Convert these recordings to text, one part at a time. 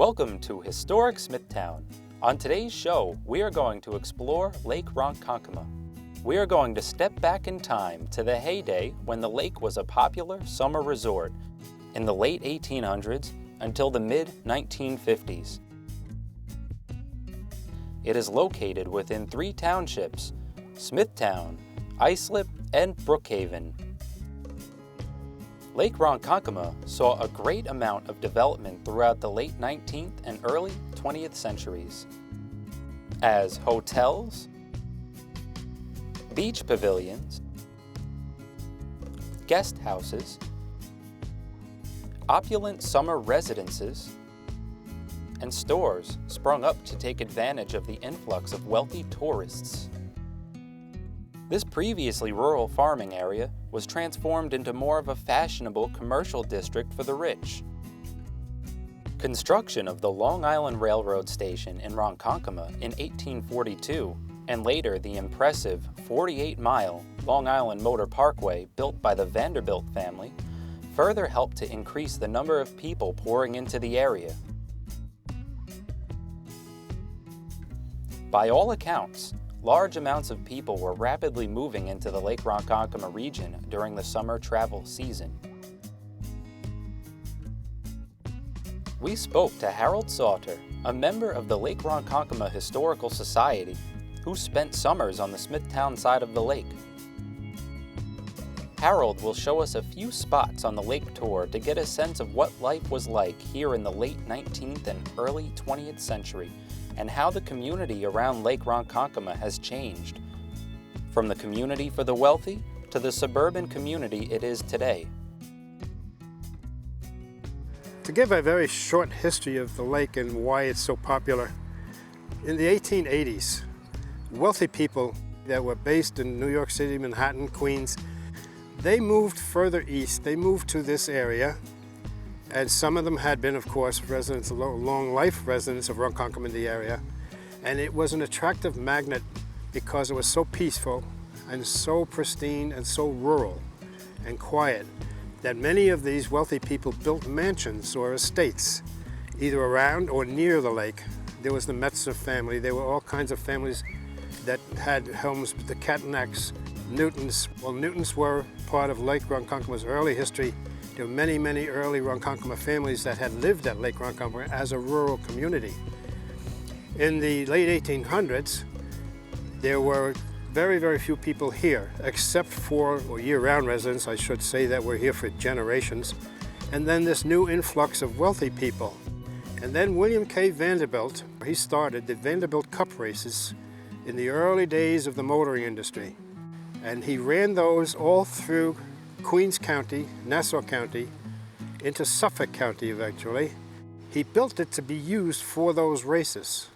Welcome to Historic Smithtown. On today's show, we are going to explore Lake Ronkonkoma. We are going to step back in time to the heyday when the lake was a popular summer resort in the late 1800s until the mid-1950s. It is located within 3 townships: Smithtown, Islip, and Brookhaven. Lake Ronkonkoma saw a great amount of development throughout the late 19th and early 20th centuries, as hotels, beach pavilions, guest houses, opulent summer residences, and stores sprung up to take advantage of the influx of wealthy tourists. This previously rural farming area was transformed into more of a fashionable commercial district for the rich. Construction of the Long Island Railroad Station in Ronkonkoma in 1842, and later the impressive 48-mile Long Island Motor Parkway built by the Vanderbilt family, further helped to increase the number of people pouring into the area. By all accounts, large amounts of people were rapidly moving into the Lake Ronkonkoma region during the summer travel season. We spoke to Harold Sauter, a member of the Lake Ronkonkoma Historical Society, who spent summers on the Smithtown side of the lake. Harold will show us a few spots on the lake tour to get a sense of what life was like here in the late 19th and early 20th century, and how the community around Lake Ronkonkoma has changed, from the community for the wealthy to the suburban community it is today. To give a very short history of the lake and why it's so popular, in the 1880s, wealthy people that were based in New York City, Manhattan, Queens, they moved further east. They moved to this area, and some of them had been, of course, residents, long life residents of Ronkonkoma in the area. And it was an attractive magnet because it was so peaceful and so pristine and so rural and quiet that many of these wealthy people built mansions or estates either around or near the lake. There was the Metzer family. There were all kinds of families that had homes, the Catnacks, Newtons. Well, Newtons were part of Lake Ronkonkoma's early history. There were many, many early Ronkonkoma families that had lived at Lake Ronkonkoma as a rural community. In the late 1800s, there were very, very few people here, except for year-round residents, I should say, that were here for generations. And then this new influx of wealthy people. And then William K. Vanderbilt, he started the Vanderbilt Cup races in the early days of the motoring industry. And he ran those all through Queens County, Nassau County, into Suffolk County eventually. He built it to be used for those races.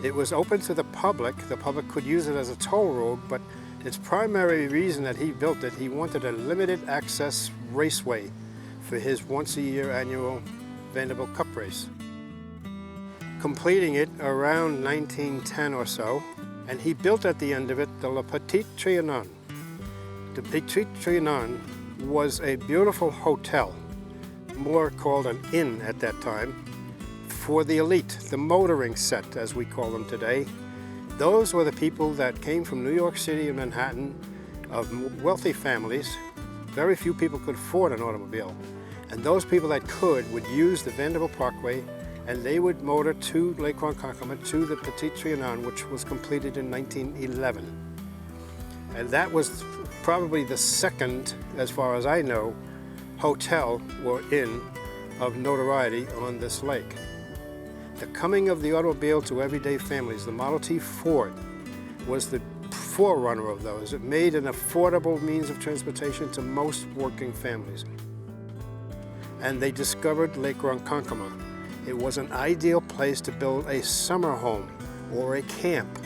It was open to the public. The public could use it as a toll road, but its primary reason that he built it, he wanted a limited access raceway for his once-a-year annual Vanderbilt Cup race. Completing it around 1910 or so, and he built at the end of it the Petit Trianon. The Petit Trianon was a beautiful hotel, more called an inn at that time, for the elite, the motoring set, as we call them today. Those were the people that came from New York City and Manhattan, of wealthy families. Very few people could afford an automobile. And those people that could would use the Vanderbilt Parkway, and they would motor to Lake Ronkonkoma, to the Petit Trianon, which was completed in 1911. And that was probably the second, as far as I know, hotel or inn of notoriety on this lake. The coming of the automobile to everyday families, the Model T Ford, was the forerunner of those. It made an affordable means of transportation to most working families. And they discovered Lake Ronkonkoma. It was an ideal place to build a summer home or a camp.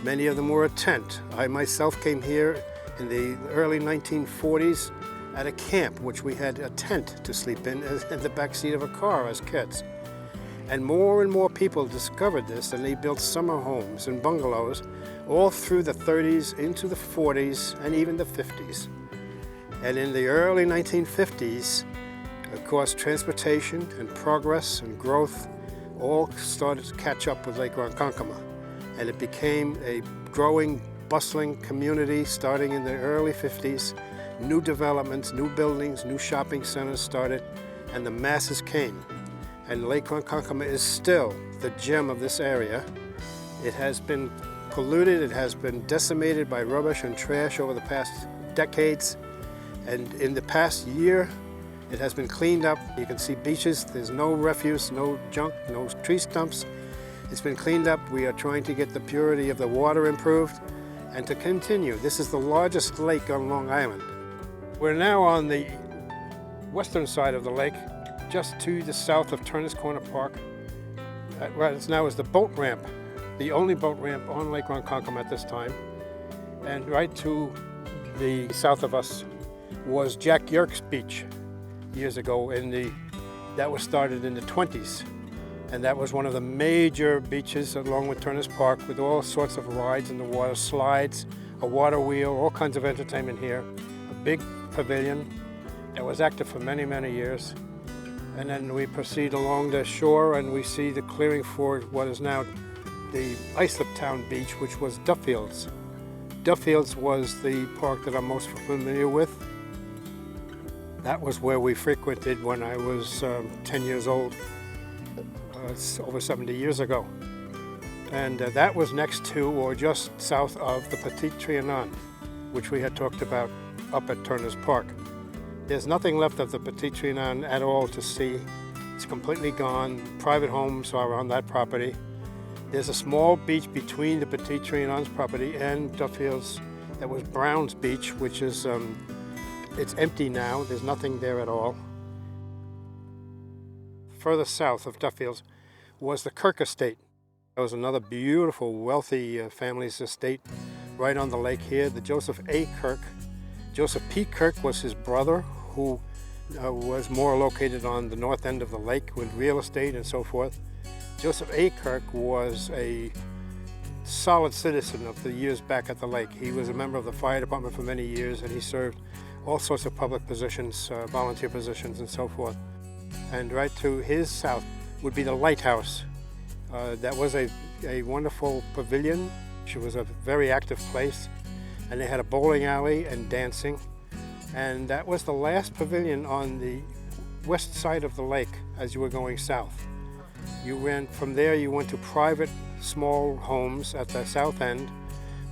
Many of them were a tent. I myself came here in the early 1940s at a camp, which we had a tent to sleep in the back seat of a car as kids. And more people discovered this, and they built summer homes and bungalows all through the 30s into the 40s and even the 50s. And in the early 1950s, of course, transportation and progress and growth all started to catch up with Lake Ronkonkoma, and it became a growing, bustling community starting in the early 50s. New developments, new buildings, new shopping centers started, and the masses came. And Lake Ronkonkoma is still the gem of this area. It has been polluted, it has been decimated by rubbish and trash over the past decades. And in the past year, it has been cleaned up. You can see beaches, there's no refuse, no junk, no tree stumps. It's been cleaned up. We are trying to get the purity of the water improved and to continue. This is the largest lake on Long Island. We're now on the western side of the lake, just to the south of Turner's Corner Park. Right now is the boat ramp, the only boat ramp on Lake Ronkonkoma at this time. And right to the south of us was Jack Yerkes Beach years ago. That was started in the 20s. And that was one of the major beaches along with Turner's Park with all sorts of rides in the water, slides, a water wheel, all kinds of entertainment here. A big pavilion that was active for many, many years. And then we proceed along the shore and we see the clearing for what is now the Islip Town Beach, which was Duffield's. Duffield's was the park that I'm most familiar with. That was where we frequented when I was 10 years old. It's over 70 years ago. And that was next to or just south of the Petit Trianon, which we had talked about up at Turner's Park. There's nothing left of the Petit Trianon at all to see. It's completely gone. Private homes are on that property. There's a small beach between the Petit Trianon's property and Duffield's that was Brown's Beach, which is, it's empty now. There's nothing there at all. Further south of Duffield's was the Kirk estate. That was another beautiful, wealthy family's estate right on the lake here, the Joseph A. Kirk. Joseph P. Kirk was his brother, who was more located on the north end of the lake with real estate and so forth. Joseph A. Kirk was a solid citizen of the years back at the lake. He was a member of the fire department for many years, and he served all sorts of public positions, volunteer positions and so forth. And right to his south would be the lighthouse. That was a wonderful pavilion. It was a very active place. And they had a bowling alley and dancing. And that was the last pavilion on the west side of the lake as you were going south. You went from there, you went to private small homes at the south end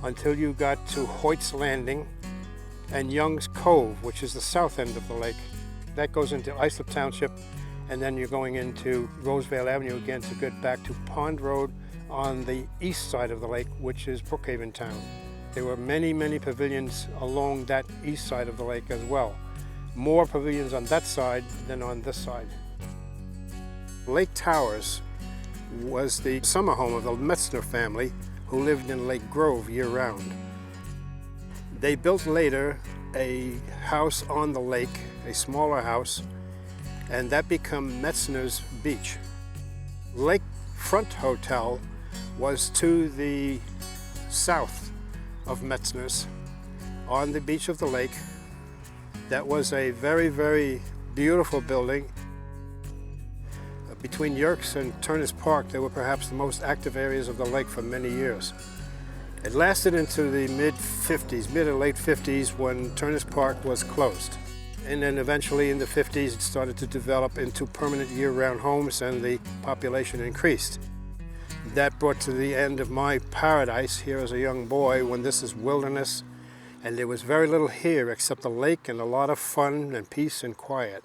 until you got to Hoyt's Landing and Young's Cove, which is the south end of the lake. That goes into Islip Township, and then you're going into Rosevale Avenue again to get back to Pond Road on the east side of the lake, which is Brookhaven Town. There were many, many pavilions along that east side of the lake as well. More pavilions on that side than on this side. Lake Towers was the summer home of the Metzner family, who lived in Lake Grove year-round. They built later a house on the lake, a smaller house, and that became Metzner's Beach. Lakefront Hotel was to the south of Metzner's on the beach of the lake. That was a very, very beautiful building. Between Yerkes and Turner's Park, they were perhaps the most active areas of the lake for many years. It lasted into the mid-50s, mid or late 50s, when Turner's Park was closed. And then eventually in the 50s, it started to develop into permanent year-round homes and the population increased. That brought to the end of my paradise here as a young boy, when this is wilderness, and there was very little here except the lake and a lot of fun and peace and quiet.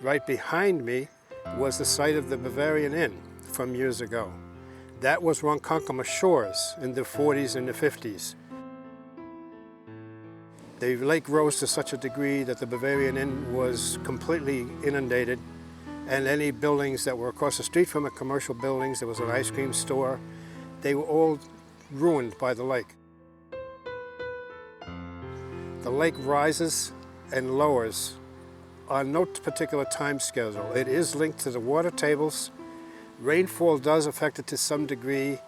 Right behind me was the site of the Bavarian Inn from years ago. That was Ronkonkoma Shores in the 40s and the 50s. The lake rose to such a degree that the Bavarian Inn was completely inundated, and any buildings that were across the street from the commercial buildings, there was an ice cream store, they were all ruined by the lake. The lake rises and lowers on no particular time schedule. It is linked to the water tables. Rainfall does affect it to some degree.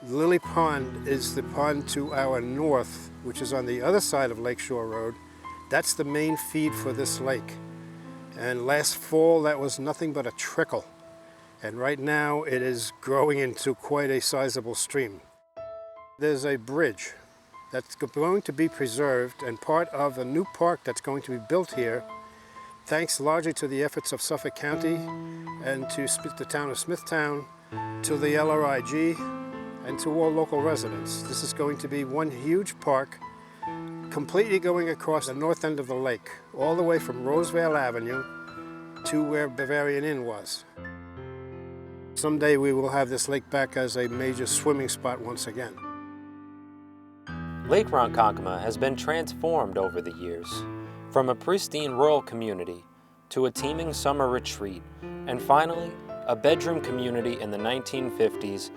Lily Pond is the pond to our north, which is on the other side of Lakeshore Road. That's the main feed for this lake. And last fall, that was nothing but a trickle. and right now it is growing into quite a sizable stream. There's a bridge that's going to be preserved and part of a new park that's going to be built here, thanks largely to the efforts of Suffolk County and to the town of Smithtown, to the LRIG, and to all local residents. This is going to be one huge park, completely going across the north end of the lake, all the way from Rosevale Avenue to where Bavarian Inn was. Someday we will have this lake back as a major swimming spot once again. Lake Ronkonkoma has been transformed over the years, from a pristine rural community to a teeming summer retreat, and finally, a bedroom community in the 1950s,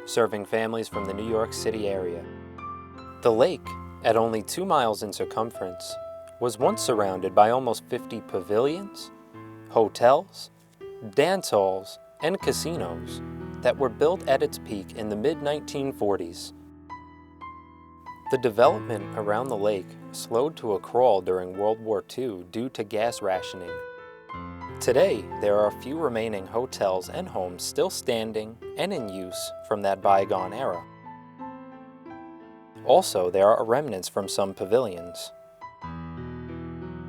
serving families from the New York City area. The lake, at only 2 miles in circumference, was once surrounded by almost 50 pavilions, hotels, dance halls, and casinos that were built at its peak in the mid-1940s. The development around the lake slowed to a crawl during World War II due to gas rationing. Today, there are a few remaining hotels and homes still standing and in use from that bygone era. Also, there are remnants from some pavilions.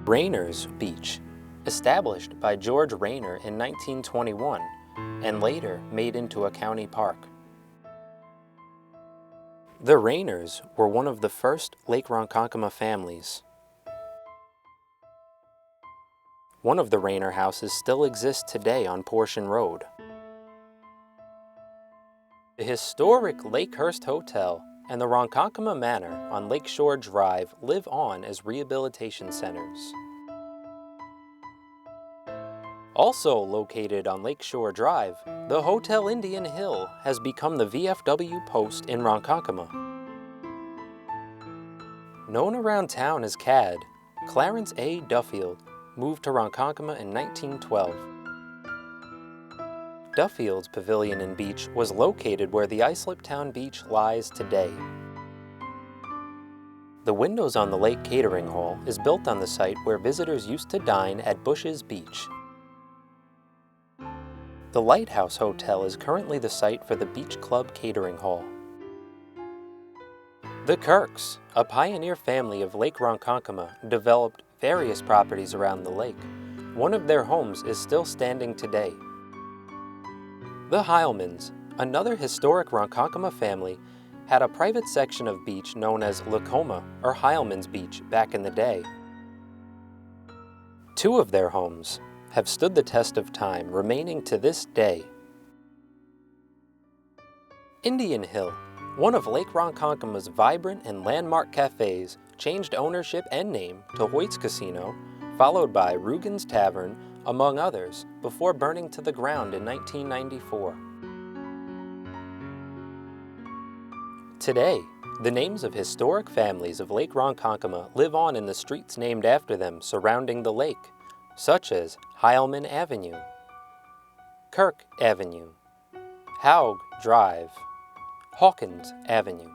Raynor's Beach, established by George Raynor in 1921 and later made into a county park. The Raynors were one of the first Lake Ronkonkoma families. One of the Raynor houses still exists today on Portion Road. The historic Lakehurst Hotel and the Ronkonkoma Manor on Lakeshore Drive live on as rehabilitation centers. Also located on Lakeshore Drive, the Hotel Indian Hill has become the VFW post in Ronkonkoma. Known around town as CAD, Clarence A. Duffield moved to Ronkonkoma in 1912. Duffield's Pavilion and Beach was located where the Islip Town Beach lies today. The Windows on the Lake Catering Hall is built on the site where visitors used to dine at Bush's Beach. The Lighthouse Hotel is currently the site for the Beach Club Catering Hall. The Kirks, a pioneer family of Lake Ronkonkoma, developed various properties around the lake. One of their homes is still standing today. The Heilmans, another historic Ronkonkoma family, had a private section of beach known as Lakoma or Heilman's Beach back in the day. 2 of their homes have stood the test of time, remaining to this day. Indian Hill, one of Lake Ronkonkoma's vibrant and landmark cafes, changed ownership and name to Hoyt's Casino, followed by Rugen's Tavern, among others, before burning to the ground in 1994. Today, the names of historic families of Lake Ronkonkoma live on in the streets named after them surrounding the lake, such as Heilman Avenue, Kirk Avenue, Haug Drive, Hawkins Avenue,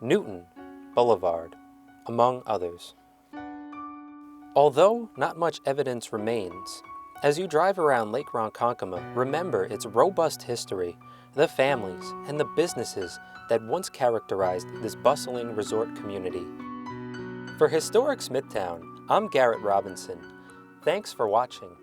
Newton Boulevard, among others. Although not much evidence remains, as you drive around Lake Ronkonkoma, remember its robust history, the families, and the businesses that once characterized this bustling resort community. For Historic Smithtown, I'm Garrett Robinson. Thanks for watching.